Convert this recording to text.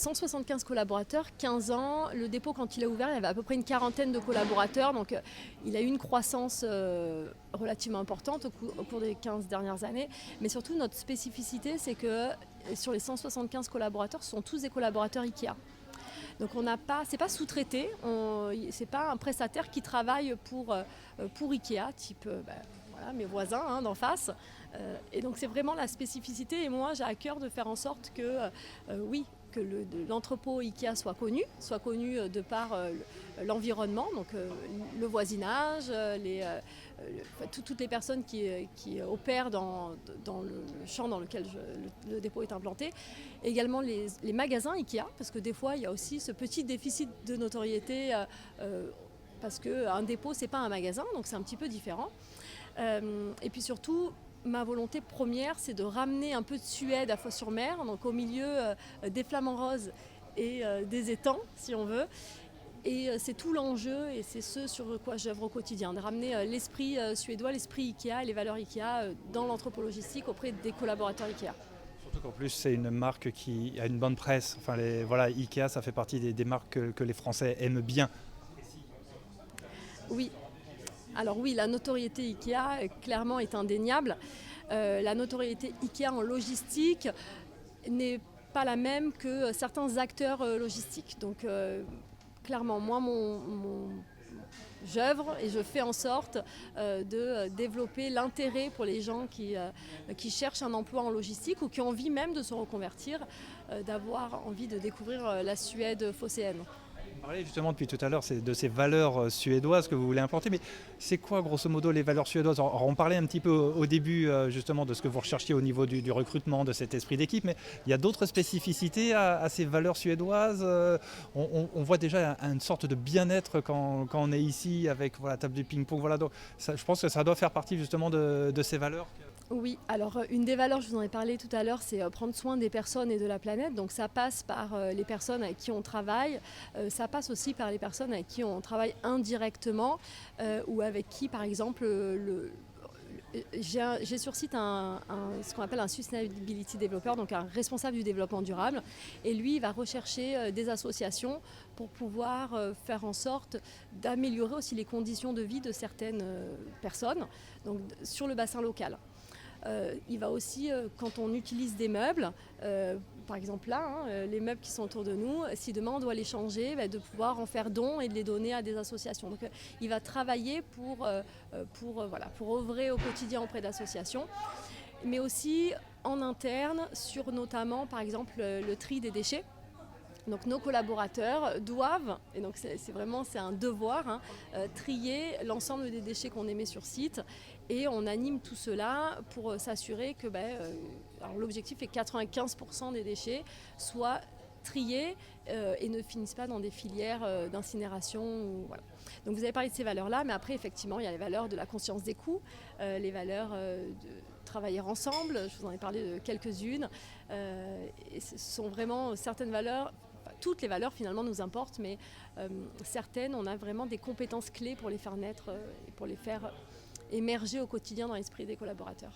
175 collaborateurs, 15 ans. Le dépôt, quand il a ouvert, il y avait à peu près une quarantaine de collaborateurs. Donc, il a eu une croissance relativement importante au cours des 15 dernières années. Mais surtout, notre spécificité, c'est que sur les 175 collaborateurs, ce sont tous des collaborateurs IKEA. Donc, c'est pas sous-traité, c'est pas un prestataire qui travaille pour IKEA, type voilà, mes voisins d'en face. Et donc, c'est vraiment la spécificité. Et moi, j'ai à cœur de faire en sorte que, oui, que l'entrepôt IKEA soit connu de par l'environnement, donc le voisinage, toutes les personnes qui opèrent dans le champ dans lequel le dépôt est implanté. Également les magasins IKEA, parce que des fois il y a aussi ce petit déficit de notoriété, parce qu'un dépôt c'est pas un magasin, donc c'est un petit peu différent. Et puis surtout, ma volonté première, c'est de ramener un peu de Suède à Fos-sur-Mer, donc au milieu des flamants roses et des étangs, si on veut. Et c'est tout l'enjeu et c'est ce sur quoi j'œuvre au quotidien, de ramener l'esprit suédois, l'esprit IKEA et les valeurs IKEA dans l'entrepôt logistique auprès des collaborateurs IKEA. Surtout qu'en plus, c'est une marque qui a une bonne presse. Enfin, voilà, IKEA, ça fait partie des marques que les Français aiment bien. Oui. Alors oui, la notoriété IKEA, clairement, est indéniable. La notoriété IKEA en logistique n'est pas la même que certains acteurs logistiques. Donc clairement, moi, j'œuvre et je fais en sorte de développer l'intérêt pour les gens qui cherchent un emploi en logistique ou qui ont envie même de se reconvertir, d'avoir envie de découvrir la Suède phocéenne. Vous parlez justement depuis tout à l'heure de ces valeurs suédoises que vous voulez implanter, mais c'est quoi grosso modo les valeurs suédoises? Alors, on parlait un petit peu au début justement de ce que vous recherchiez au niveau du recrutement, de cet esprit d'équipe, mais il y a d'autres spécificités à ces valeurs suédoises. On voit déjà une sorte de bien-être quand on est ici avec la table de ping-pong. Voilà, donc je pense que ça doit faire partie justement de ces valeurs. Oui, alors une des valeurs, je vous en ai parlé tout à l'heure, c'est prendre soin des personnes et de la planète. Donc ça passe par les personnes avec qui on travaille, ça passe aussi par les personnes avec qui on travaille indirectement ou avec qui, par exemple, j'ai sur site ce qu'on appelle un Sustainability Developer, donc un responsable du développement durable. Et lui, il va rechercher des associations pour pouvoir faire en sorte d'améliorer aussi les conditions de vie de certaines personnes donc, sur le bassin local. Il va aussi, quand on utilise des meubles, par exemple là, les meubles qui sont autour de nous, si demain on doit les changer, de pouvoir en faire don et de les donner à des associations. Donc il va travailler pour œuvrer au quotidien auprès d'associations, mais aussi en interne sur notamment par exemple le tri des déchets. Donc nos collaborateurs doivent, et donc c'est un devoir, trier l'ensemble des déchets qu'on émet sur site et on anime tout cela pour s'assurer que alors l'objectif est que 95% des déchets soient triés et ne finissent pas dans des filières d'incinération. Voilà. Donc vous avez parlé de ces valeurs-là, mais après effectivement il y a les valeurs de la conscience des coûts, les valeurs de travailler ensemble, je vous en ai parlé de quelques-unes, et ce sont vraiment certaines valeurs. Toutes les valeurs finalement nous importent, mais certaines, on a vraiment des compétences clés pour les faire naître et pour les faire émerger au quotidien dans l'esprit des collaborateurs.